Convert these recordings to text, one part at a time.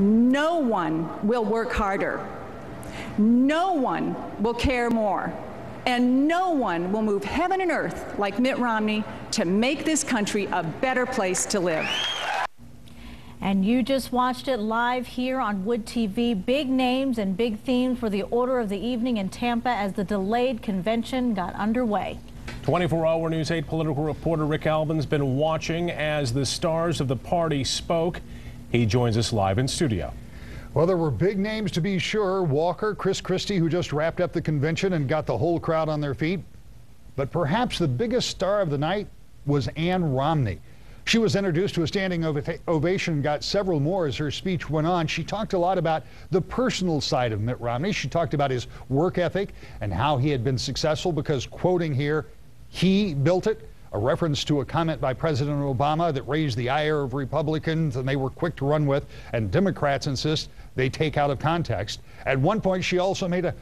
No one will work harder. No one will care more. And no one will move heaven and earth like Mitt Romney to make this country a better place to live. And you just watched it live here on Wood TV. Big names and big themes for the order of the evening in Tampa as the delayed convention got underway. 24-hour News 8 political reporter Rick Albin's been watching as the stars of the party spoke. He joins us live in studio. Well, there were big names to be sure. Walker, Chris Christie, who just wrapped up the convention and got the whole crowd on their feet. But perhaps the biggest star of the night was Ann Romney. She was introduced to a standing ovation and got several more as her speech went on. She talked a lot about the personal side of Mitt Romney. She talked about his work ethic and how he had been successful because, quoting here, he built it, a reference to a comment by President Obama that raised the ire of Republicans and they were quick to run with, and Democrats insist they take out of context. At one point, she also made a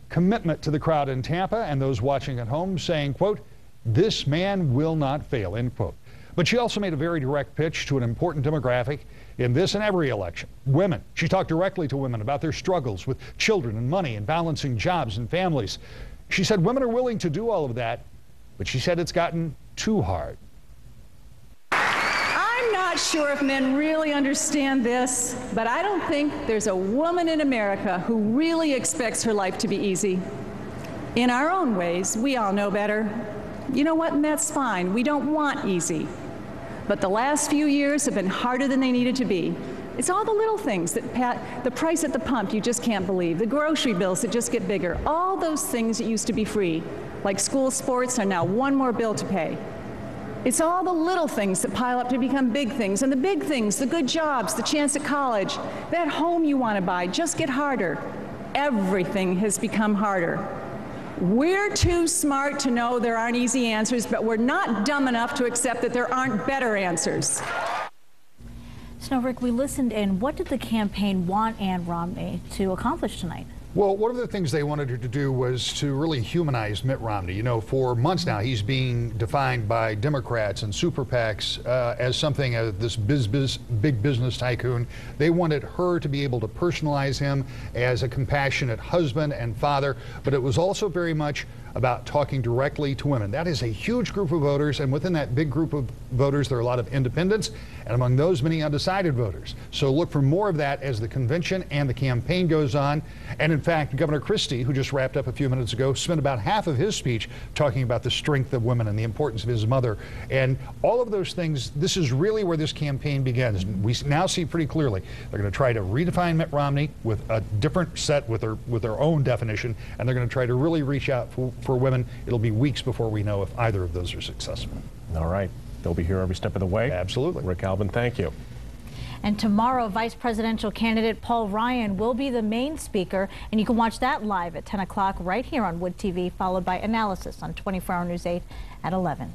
commitment to the crowd in Tampa and those watching at home saying, quote, "This man will not fail," end quote. But she also made a very direct pitch to an important demographic in this and every election, women. She talked directly to women about their struggles with children and money and balancing jobs and families. She said women are willing to do all of that, but she said it's gotten too hard. I'm not sure if men really understand this, but I don't think there's a woman in America who really expects her life to be easy. In our own ways, we all know better. You know what, and that's fine. We don't want easy. But the last few years have been harder than they needed to be. It's all the little things that the price at the pump you just can't believe, the grocery bills that just get bigger, all those things that used to be free, like school sports, are now one more bill to pay. It's all the little things that pile up to become big things, and the big things, the good jobs, the chance at college, that home you want to buy, just get harder. Everything has become harder. We're too smart to know there aren't easy answers, but we're not dumb enough to accept that there aren't better answers. So, Rick, we listened in. What did the campaign want Ann Romney to accomplish tonight? Well, one of the things they wanted her to do was to really humanize Mitt Romney. You know, for months now, he's being defined by Democrats and super PACs as something, this big business tycoon. They wanted her to be able to personalize him as a compassionate husband and father, but it was also very much about talking directly to women. That is a huge group of voters, and within that big group of voters, there are a lot of independents, and among those, many undecided voters. So look for more of that as the convention and the campaign goes on. And in fact, Governor Christie, who just wrapped up a few minutes ago, spent about half of his speech talking about the strength of women and the importance of his mother. And all of those things, this is really where this campaign begins. We now see pretty clearly they're going to try to redefine Mitt Romney with a different set, with their own definition, and they're going to try to really reach out for women. It'll be weeks before we know if either of those are successful. All right. They'll be here every step of the way. Absolutely. Rick Albin, thank you. And tomorrow, Vice Presidential candidate Paul Ryan will be the main speaker, and you can watch that live at 10 o'clock right here on Wood TV, followed by analysis on 24-hour News 8 at 11.